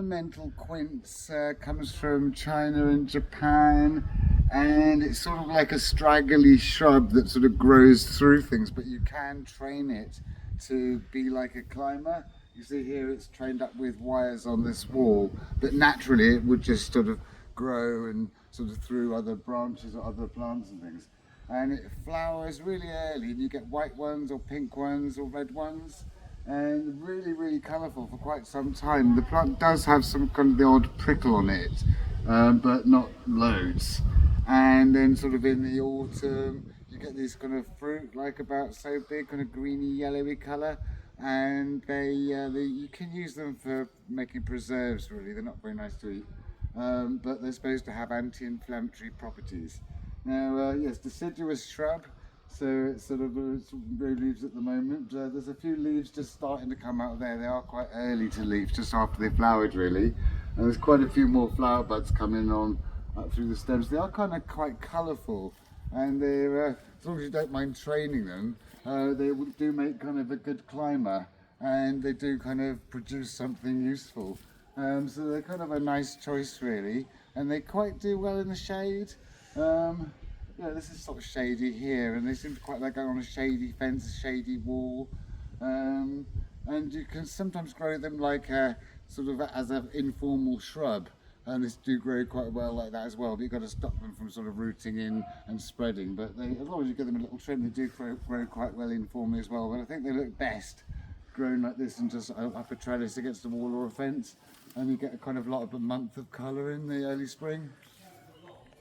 Ornamental Quince comes from China and Japan, and it's sort of like a straggly shrub that sort of grows through things, but you can train it to be like a climber. You see here it's trained up with wires on this wall, but naturally it would just sort of grow and sort of through other branches or other plants and things. And it flowers really early, and you get white ones or pink ones or red ones, and really colourful for quite some time. The plant does have some kind of the odd prickle on it, but not loads. And then sort of in the autumn you get these kind of fruit like about so big, kind of greeny yellowy colour, and you can use them for making preserves. Really, they're not very nice to eat, but they're supposed to have anti-inflammatory properties. Now, yes, deciduous shrub, so it's sort of it's no leaves at the moment. There's a few leaves just starting to come out there. They are quite early to leaf, just after they flowered really. And there's quite a few more flower buds coming on up through the stems. They are kind of quite colourful, and they're, as long as you don't mind training them, they do make kind of a good climber, and they do kind of produce something useful. So they're kind of a nice choice really, and they quite do well in the shade. Yeah, this is sort of shady here, and they seem to quite like going on a shady fence, a shady wall. And you can sometimes grow them like a sort of as an informal shrub, and they do grow quite well like that as well. But you've got to stop them from sort of rooting in and spreading. But as long as you give them a little trim, they do grow quite well informally as well. But I think they look best grown like this and just up a trellis against a wall or a fence, and you get a kind of lot of a month of colour in the early spring.